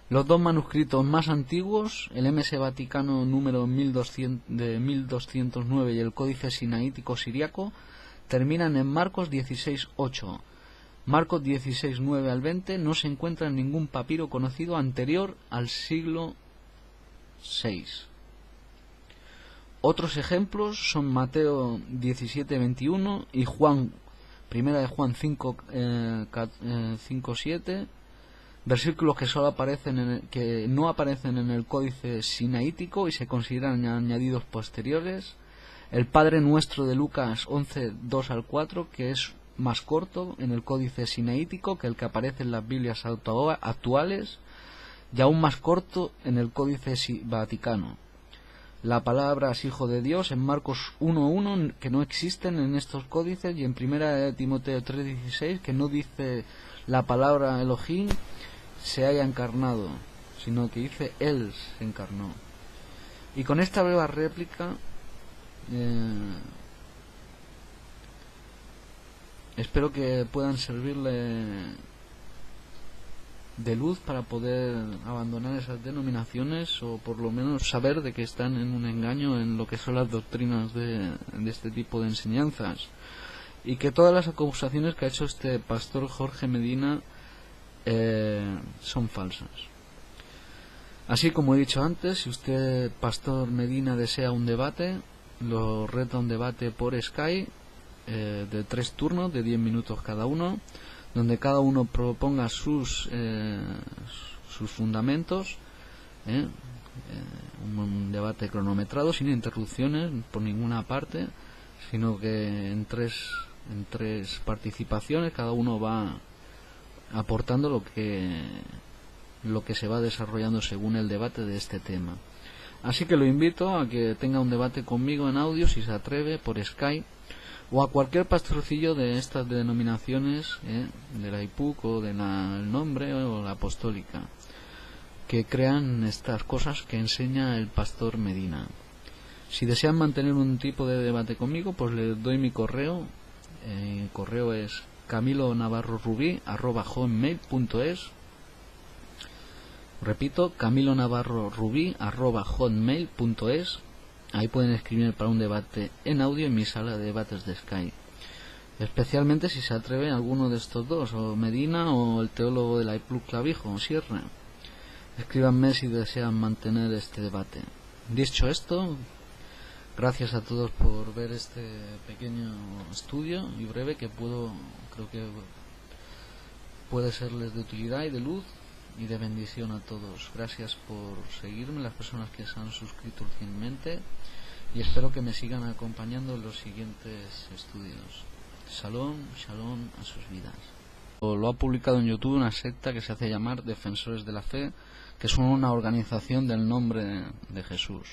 Los 2 manuscritos más antiguos, el MS Vaticano número 1209 y el Códice Sinaítico Siriaco, terminan en Marcos 16:8. Marcos 16, 9 al 20, no se encuentra en ningún papiro conocido anterior al siglo VI. Otros ejemplos son Mateo 17, 21 y Primera de Juan 5, 7, versículos que que no aparecen en el códice sinaítico y se consideran añadidos posteriores. El Padre Nuestro de Lucas 11, 2 al 4, que es más corto en el códice sinaítico que el que aparece en las Biblias actuales, y aún más corto en el códice vaticano. La palabra es Hijo de Dios en Marcos 1.1, que no existen en estos códices, y en Primera de Timoteo 3.16, que no dice la palabra Elohim se haya encarnado, sino que dice Él se encarnó. Y con esta breve réplica espero que puedan servirle de luz para poder abandonar esas denominaciones, o por lo menos saber de que están en un engaño en lo que son las doctrinas de este tipo de enseñanzas, y que todas las acusaciones que ha hecho este pastor Jorge Medina son falsas. Así como he dicho antes, si usted, pastor Medina, desea un debate, lo reto a un debate por Skype de 3 turnos de 10 minutos cada uno, donde cada uno proponga sus fundamentos, un debate cronometrado, sin interrupciones por ninguna parte, sino que en tres participaciones cada uno va aportando lo que se va desarrollando según el debate de este tema. Así que lo invito a que tenga un debate conmigo en audio, si se atreve, por Skype, o a cualquier pastorcillo de estas denominaciones, de la IPUC o del Nombre o la Apostólica, que crean estas cosas que enseña el pastor Medina. Si desean mantener un tipo de debate conmigo, pues les doy mi correo. El correo es camilonavarrorubí@hotmail.es. Repito, camilonavarrorubí@hotmail.es. Ahí pueden escribir para un debate en audio en mi sala de debates de Skype. Especialmente si se atreve alguno de estos dos, o Medina o el teólogo de la IPLUC Clavijo o Sierra. Escríbanme si desean mantener este debate. Dicho esto, gracias a todos por ver este pequeño estudio y breve que creo que puede serles de utilidad y de luz y de bendición a todos. Gracias por seguirme, las personas que se han suscrito recientemente, y espero que me sigan acompañando en los siguientes estudios. Shalom, shalom a sus vidas. Lo ha publicado en YouTube una secta que se hace llamar Defensores de la Fe, que son una organización del nombre de Jesús.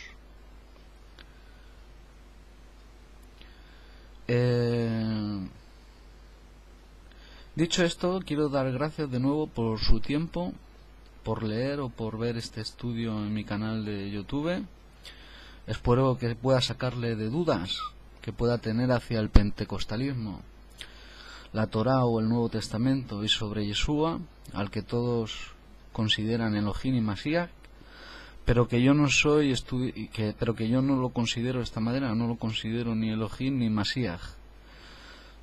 Dicho esto, quiero dar gracias de nuevo por su tiempo, por leer o por ver este estudio en mi canal de YouTube. Espero que pueda sacarle de dudas que pueda tener hacia el pentecostalismo, la Torá o el Nuevo Testamento, y sobre Yeshua, al que todos consideran Elohim y Mashiach, pero que yo no lo considero de esta manera. No lo considero ni Elohim ni Mashiach.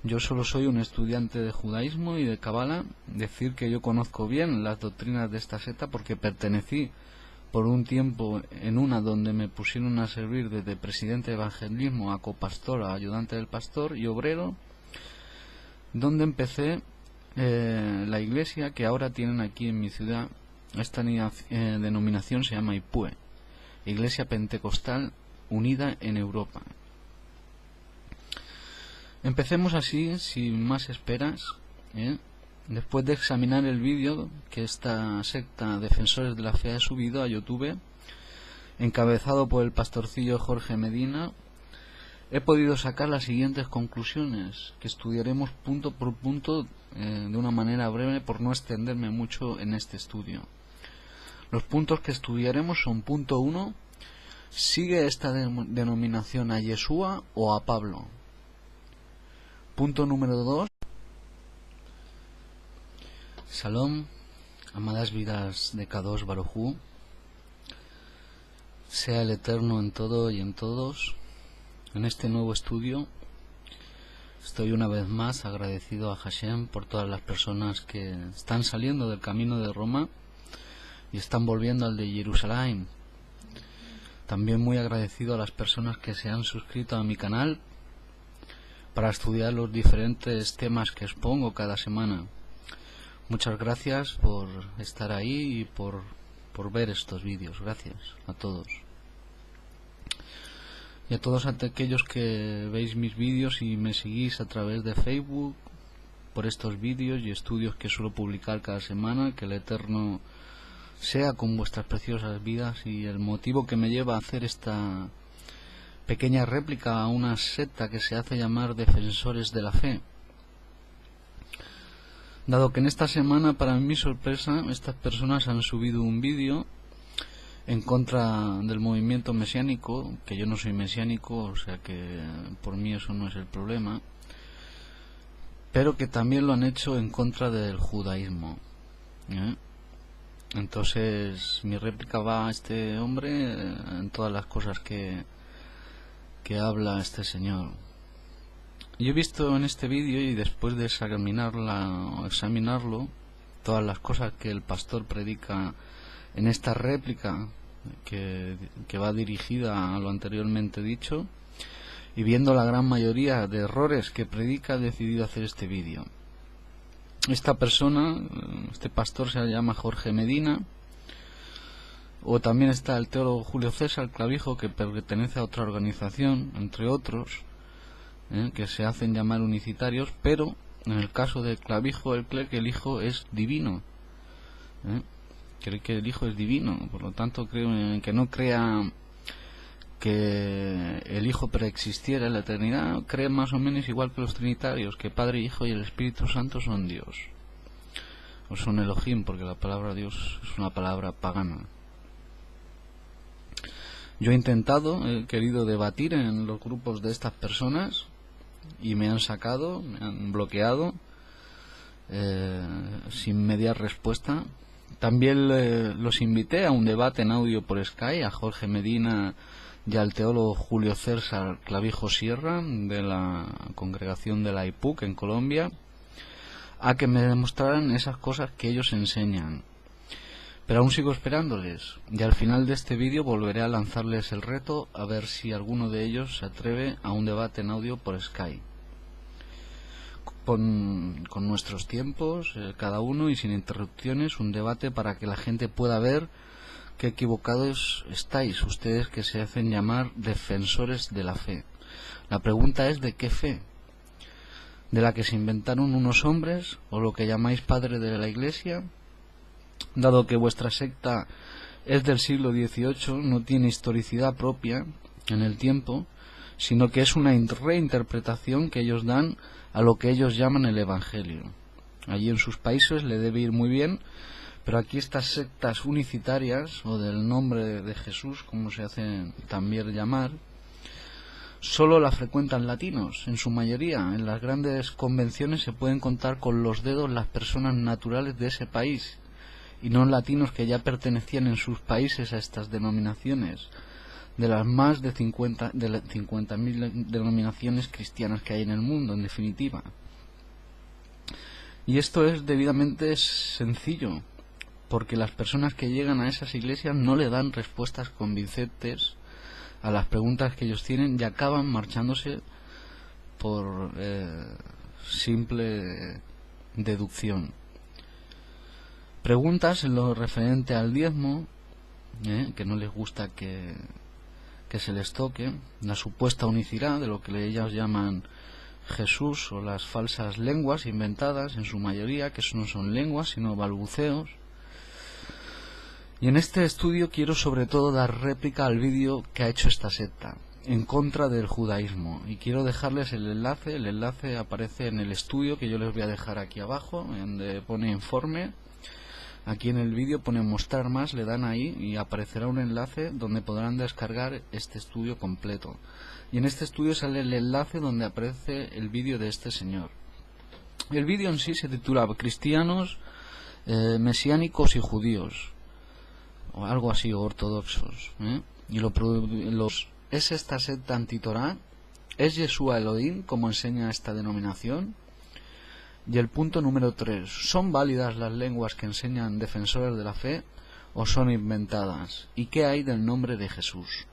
Yo solo soy un estudiante de judaísmo y de Kabbalah. Decir que yo conozco bien las doctrinas de esta secta porque pertenecí por un tiempo en una donde me pusieron a servir desde presidente de evangelismo a copastor, a ayudante del pastor y obrero, donde empecé la iglesia que ahora tienen aquí en mi ciudad. Esta denominación se llama IPUE, Iglesia Pentecostal Unida en Europa. Empecemos así, sin más esperas, después de examinar el vídeo que esta secta Defensores de la Fe ha subido a YouTube, encabezado por el pastorcillo Jorge Medina. He podido sacar las siguientes conclusiones, que estudiaremos punto por punto de una manera breve por no extenderme mucho en este estudio. Los puntos que estudiaremos son: punto 1, ¿sigue esta denominación a Yeshua o a Pablo? Punto número 2, Shalom, amadas vidas de Kadosh Baruj Hu, sea el Eterno en todo y en todos. En este nuevo estudio Estoy una vez más agradecido a Hashem por todas las personas que están saliendo del camino de Roma y están volviendo al de Jerusalén. También muy agradecido a las personas que se han suscrito a mi canal para estudiar los diferentes temas que expongo cada semana. Muchas gracias por estar ahí y por ver estos vídeos. Gracias a todos. Y a todos aquellos que veis mis vídeos y me seguís a través de Facebook por estos vídeos y estudios que suelo publicar cada semana, que el Eterno sea con vuestras preciosas vidas. Y el motivo que me lleva a hacer esta pequeña réplica a una secta que se hace llamar Defensores de la Fe, dado que en esta semana, para mi sorpresa, estas personas han subido un vídeo en contra del movimiento mesiánico, que yo no soy mesiánico, o sea que por mí eso no es el problema, pero que también lo han hecho en contra del judaísmo, ¿eh? Entonces mi réplica va a este hombre en todas las cosas que habla este señor. Yo he visto en este vídeo, y después de examinarlo, todas las cosas que el pastor predica en esta réplica que va dirigida a lo anteriormente dicho, y viendo la gran mayoría de errores que predica, he decidido hacer este vídeo. Esta persona, este pastor, se llama Jorge Medina, o también está el teólogo Julio César Clavijo, que pertenece a otra organización, entre otros, que se hacen llamar unicitarios, pero en el caso de Clavijo él cree que el Hijo es divino, cree que el Hijo es divino, por lo tanto creo que no crea que el Hijo preexistiera en la eternidad. Cree más o menos igual que los trinitarios, que Padre, Hijo y el Espíritu Santo son Dios, o son Elohim, porque la palabra Dios es una palabra pagana. Yo he querido debatir en los grupos de estas personas y me han sacado, me han bloqueado sin media respuesta. También los invité a un debate en audio por Skype, a Jorge Medina y al teólogo Julio César Clavijo Sierra, de la congregación de la IPUC en Colombia, a que me demostraran esas cosas que ellos enseñan. Pero aún sigo esperándoles, y al final de este vídeo volveré a lanzarles el reto, a ver si alguno de ellos se atreve a un debate en audio por Skype, con nuestros tiempos, cada uno, y sin interrupciones, un debate para que la gente pueda ver qué equivocados estáis ustedes que se hacen llamar defensores de la fe. La pregunta es: ¿de qué fe? ¿De la que se inventaron unos hombres, o lo que llamáis padre de la Iglesia? Dado que vuestra secta es del siglo XVIII, no tiene historicidad propia en el tiempo, sino que es una reinterpretación que ellos dan a lo que ellos llaman el Evangelio. Allí en sus países le debe ir muy bien, pero aquí estas sectas unicitarias, o del nombre de Jesús, como se hacen también llamar, solo la frecuentan latinos, en su mayoría. En las grandes convenciones se pueden contar con los dedos las personas naturales de ese país, y no latinos que ya pertenecían en sus países a estas denominaciones, de las más de 50.000 denominaciones cristianas que hay en el mundo, en definitiva. Y esto es debidamente sencillo, porque las personas que llegan a esas iglesias no le dan respuestas convincentes a las preguntas que ellos tienen, y acaban marchándose por simple deducción. Preguntas en lo referente al diezmo, que no les gusta que se les toque, la supuesta unicidad de lo que ellos llaman Jesús, o las falsas lenguas inventadas en su mayoría, que eso no son lenguas sino balbuceos. Y en este estudio quiero sobre todo dar réplica al vídeo que ha hecho esta secta en contra del judaísmo, y quiero dejarles el enlace aparece en el estudio que yo les voy a dejar aquí abajo, donde pone informe. Aquí en el vídeo pone mostrar más, le dan ahí y aparecerá un enlace donde podrán descargar este estudio completo. Y en este estudio sale el enlace donde aparece el vídeo de este señor. El vídeo en sí se titula Cristianos, mesiánicos y judíos, o algo así, ortodoxos, y es esta secta antitorá ¿Es Yeshua Elohim, como enseña esta denominación? Y el punto número 3. ¿Son válidas las lenguas que enseñan defensores de la fe o son inventadas? ¿Y qué hay del nombre de Jesús?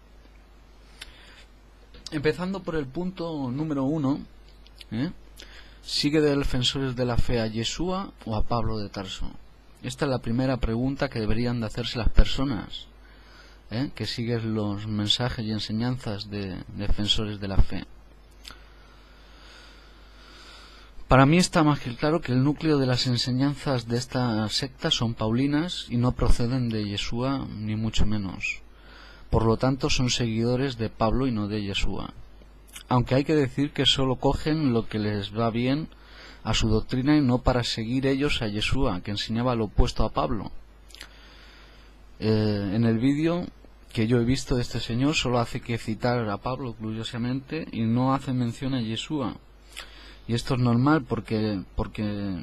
Empezando por el punto número 1, ¿sigue de defensores de la fe a Yeshua o a Pablo de Tarso? Esta es la primera pregunta que deberían de hacerse las personas que siguen los mensajes y enseñanzas de defensores de la fe. Para mí está más que claro que el núcleo de las enseñanzas de esta secta son paulinas y no proceden de Yeshua, ni mucho menos. Por lo tanto, son seguidores de Pablo y no de Yeshua. Aunque hay que decir que solo cogen lo que les va bien a su doctrina y no para seguir ellos a Yeshua, que enseñaba lo opuesto a Pablo. En el vídeo que yo he visto de este señor solo hace que citar a Pablo gloriosamente y no hace mención a Yeshua. Y esto es normal porque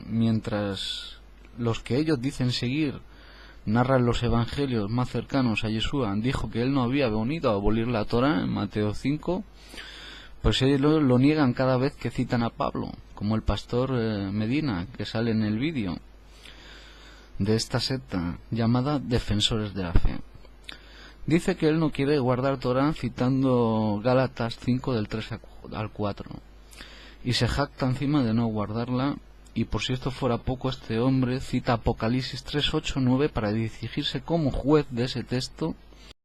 mientras los que ellos dicen seguir narran los evangelios más cercanos a Yeshua, dijo que él no había venido a abolir la Torá en Mateo 5, pues ellos lo niegan cada vez que citan a Pablo, como el pastor Medina, que sale en el vídeo de esta secta llamada Defensores de la Fe. Dice que él no quiere guardar Torá citando Gálatas 5 del 3 al 4 y se jacta encima de no guardarla, y por si esto fuera poco, este hombre cita Apocalipsis 3, 8, 9 para dirigirse como juez de ese texto